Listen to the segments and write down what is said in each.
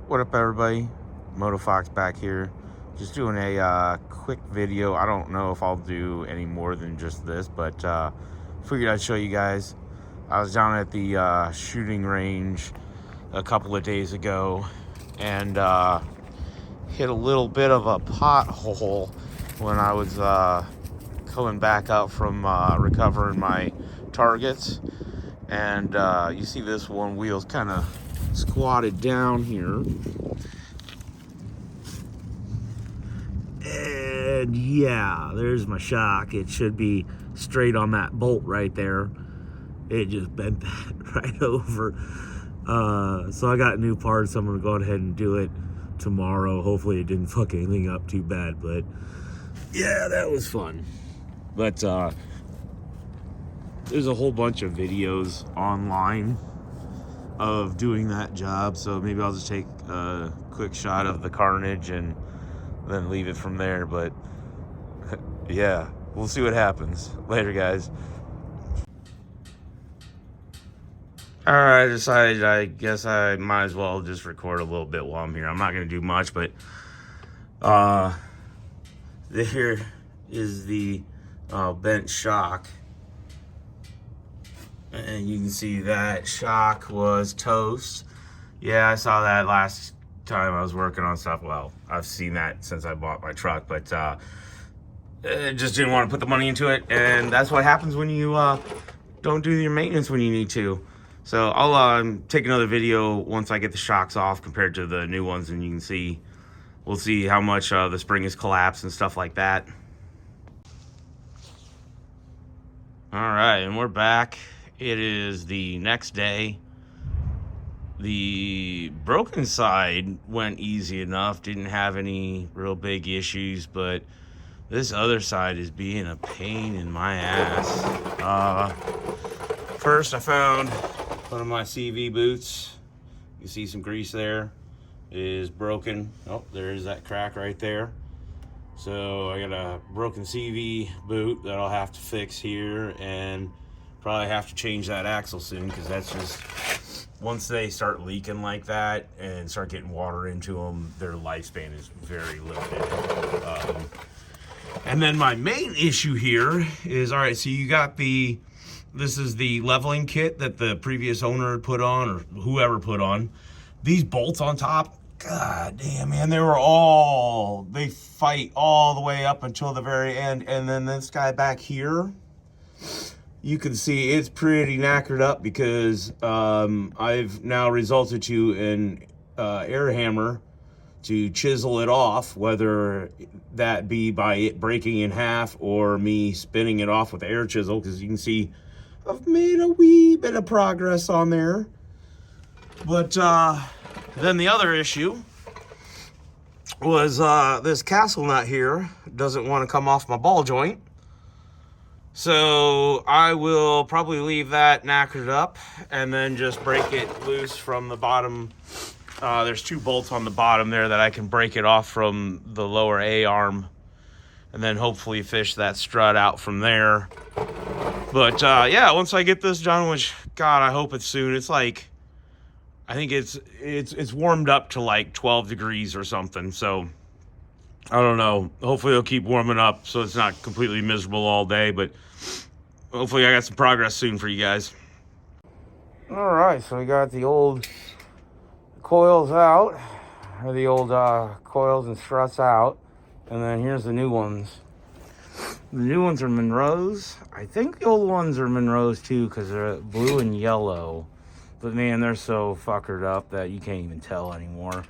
What up, everybody? MotoFox back here. Just doing a quick video. I don't know if I'll do any more than just this, but figured I'd show you guys. I was down at the shooting range a couple of days ago and hit a little bit of a pothole when I was coming back up from recovering my targets. And you see this one wheel's kind of squatted down here. And yeah, there's my shock. It should be straight on that bolt right there. It just bent that right over. So I got new parts. I'm gonna go ahead and do it tomorrow. Hopefully it didn't fuck anything up too bad, but yeah, that was fun. But there's a whole bunch of videos online of doing that job, so maybe I'll just take a quick shot of the carnage and then leave it from there. But yeah, we'll see what happens. Later, guys. Alright, I decided I guess I might as well just record a little bit while I'm here. I'm not going to do much, but there is the bent shock. And you can see that shock was toast. Yeah, I saw that last time I was working on stuff. Well, I've seen that since I bought my truck, but just didn't want to put the money into it. And that's what happens when you don't do your maintenance when you need to. So I'll take another video once I get the shocks off compared to the new ones, and you can see, we'll see how much the spring has collapsed and stuff like that. All right, and we're back. It is the next day. The broken side went easy enough, didn't have any real big issues, but this other side is being a pain in my ass. First I found one of my CV boots. You see some grease there. It is broken. Oh, there's that crack right there. So I got a broken CV boot that I'll have to fix here, and probably have to change that axle soon, because that's just, once they start leaking like that and start getting water into them, their lifespan is very limited. And then my main issue here is, all right, so you got this is the leveling kit that the previous owner had put on, or whoever put on. These bolts on top, god damn, man, they fight all the way up until the very end. And then this guy back here, you can see it's pretty knackered up, because I've now resorted to an air hammer to chisel it off, whether that be by it breaking in half or me spinning it off with the air chisel, because you can see I've made a wee bit of progress on there. But then the other issue was this castle nut here doesn't want to come off my ball joint. So I will probably leave that knackered up and then just break it loose from the bottom. There's two bolts on the bottom there that I can break it off from the lower A arm, and then hopefully fish that strut out from there. But yeah, once I get this done, which God, I hope it's soon. It's like, I think it's warmed up to like 12 degrees or something. So I don't know. Hopefully it'll keep warming up so it's not completely miserable all day, but hopefully I got some progress soon for you guys. All right, so we got the old coils out, or the old coils and struts out, and then here's the new ones. The new ones are Monroe's. I think the old ones are Monroe's too, because they're blue and yellow. But man, they're so fuckered up that you can't even tell anymore.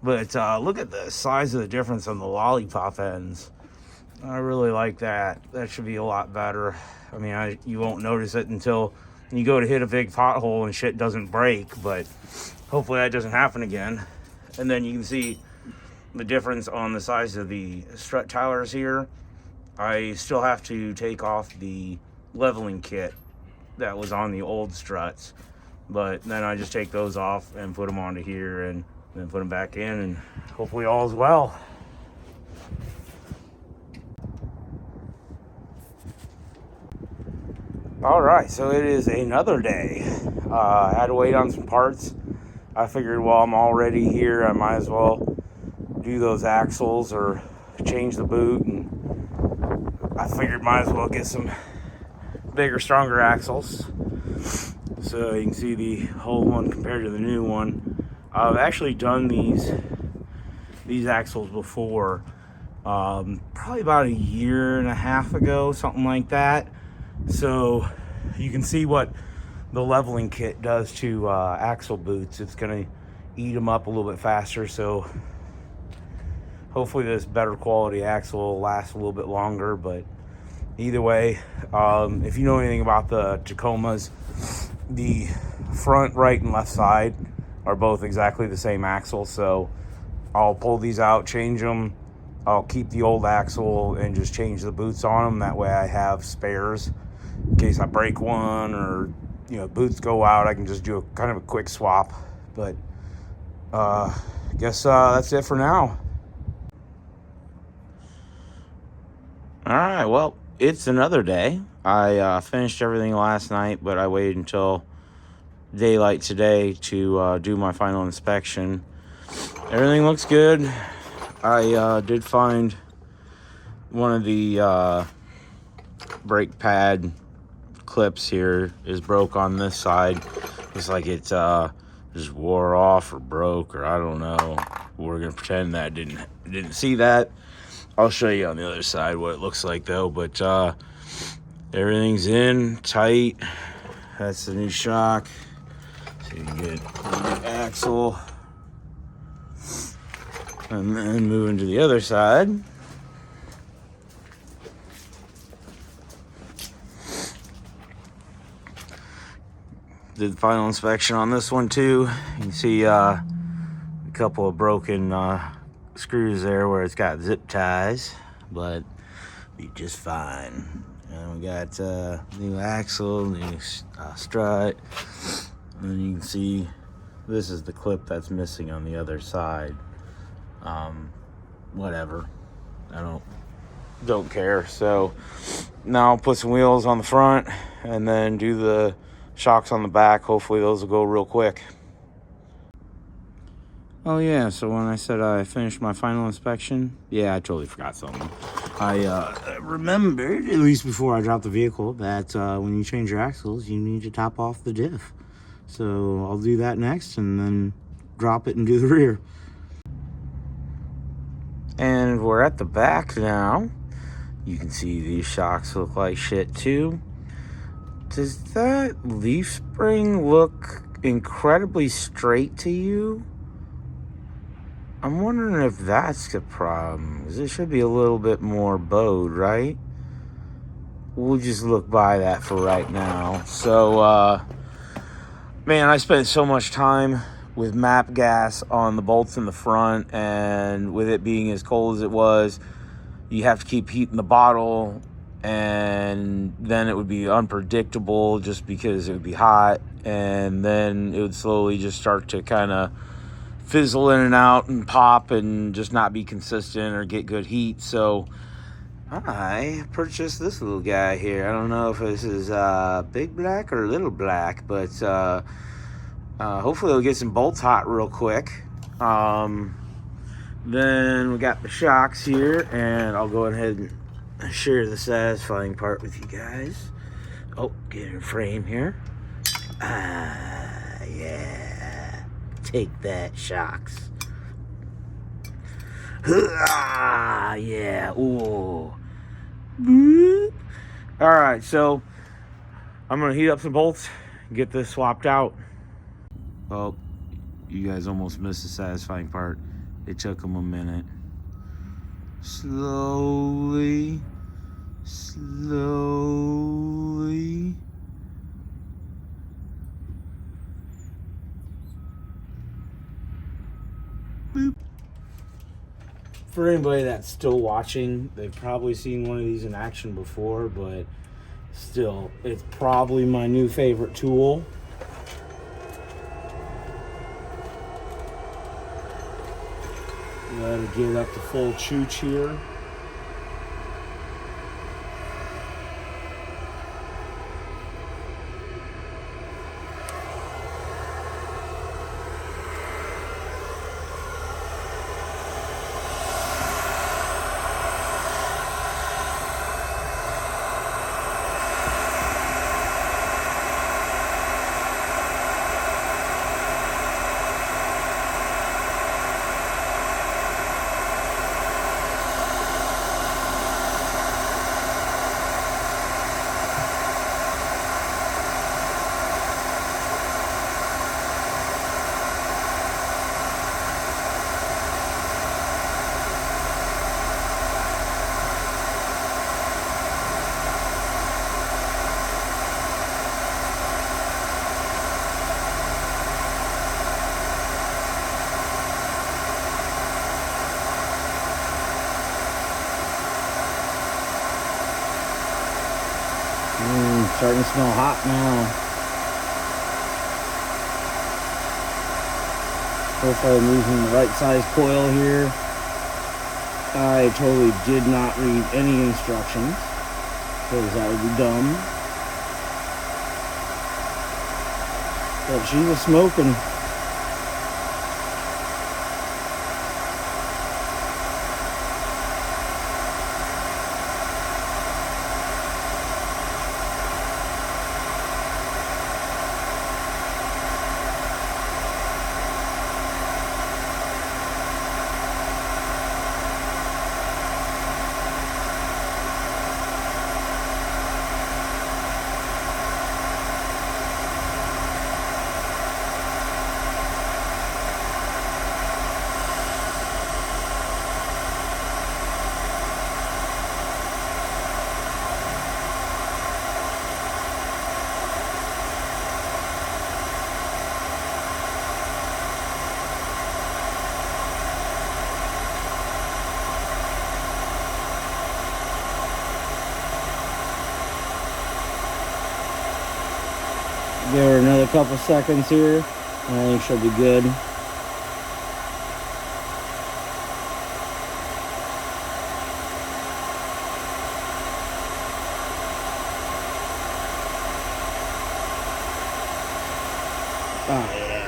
But look at the size of the difference on the lollipop ends. I really like that. That should be a lot better. I mean, you won't notice it until you go to hit a big pothole and shit doesn't break, but hopefully that doesn't happen again. And then you can see the difference on the size of the strut towers here. I still have to take off the leveling kit that was on the old struts, but then I just take those off and put them onto here and then put them back in, and hopefully all is well. All right, so it is another day. I had to wait on some parts. I figured while I'm already here, I might as well do those axles or change the boot, and I figured might as well get some bigger, stronger axles. So you can see the old one compared to the new one. I've actually done these axles before, probably about a year and a half ago, something like that. So you can see what the leveling kit does to axle boots. It's going to eat them up a little bit faster, so hopefully this better quality axle will last a little bit longer. But either way, if you know anything about the Tacomas, the front, right, and left side are both exactly the same axle. So I'll pull these out, change them. I'll keep the old axle and just change the boots on them. That way I have spares in case I break one, or boots go out. I can just do kind of a quick swap. But guess that's it for now. All right, well, it's another day. I finished everything last night, but I waited until daylight today to do my final inspection. Everything looks good. I did find one of the brake pad clips here is broke on this side. Looks like it just wore off or broke, or I don't know. We're gonna pretend that didn't see that. I'll show you on the other side what it looks like though. But everything's in tight. That's the new shock. So you can get the axle, and then moving to the other side. Did the final inspection on this one too. You can see a couple of broken screws there where it's got zip ties, but be just fine. And we got new axle, new strut, and you can see this is the clip that's missing on the other side. Whatever, I don't care. So now I'll put some wheels on the front and then do the shocks on the back. Hopefully those will go real quick. Oh yeah, so when I said I finished my final inspection, yeah, I totally forgot something. I remembered, at least before I dropped the vehicle, that when you change your axles, you need to top off the diff. So I'll do that next and then drop it and do the rear. And we're at the back now. You can see these shocks look like shit too. Does that leaf spring look incredibly straight to you? I'm wondering if that's the problem, because it should be a little bit more bowed, right? We'll just look by that for right now. So, man, I spent so much time with MAP gas on the bolts in the front, and with it being as cold as it was, you have to keep heating the bottle, and then it would be unpredictable just because it would be hot, and then it would slowly just start to kind of fizzle in and out and pop and just not be consistent or get good heat. So I purchased this little guy here. I don't know if this is big black or little black, but hopefully it'll get some bolts hot real quick. Then we got the shocks here, and I'll go ahead and share the satisfying part with you guys. Oh, get in frame here. Yeah. Take that, shocks. Yeah. Ooh. Alright, so I'm going to heat up some bolts and get this swapped out. Oh, you guys almost missed the satisfying part. It took them a minute. Slowly. Boop. For anybody that's still watching, they've probably seen one of these in action before, but still, it's probably my new favorite tool. Let it get up to full chooch here. Starting to smell hot now. Hopefully I'm using the right size coil here. I totally did not read any instructions, because that would be dumb. But she was smoking. Give her another couple seconds here. I think she'll be good. Oh, yeah.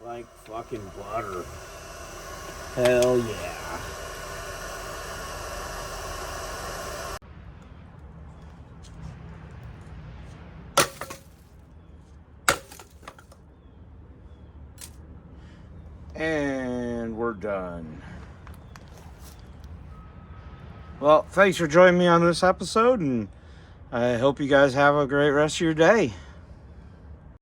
Like fucking butter. Hell yeah. And we're done. Well, thanks for joining me on this episode, and I hope you guys have a great rest of your day.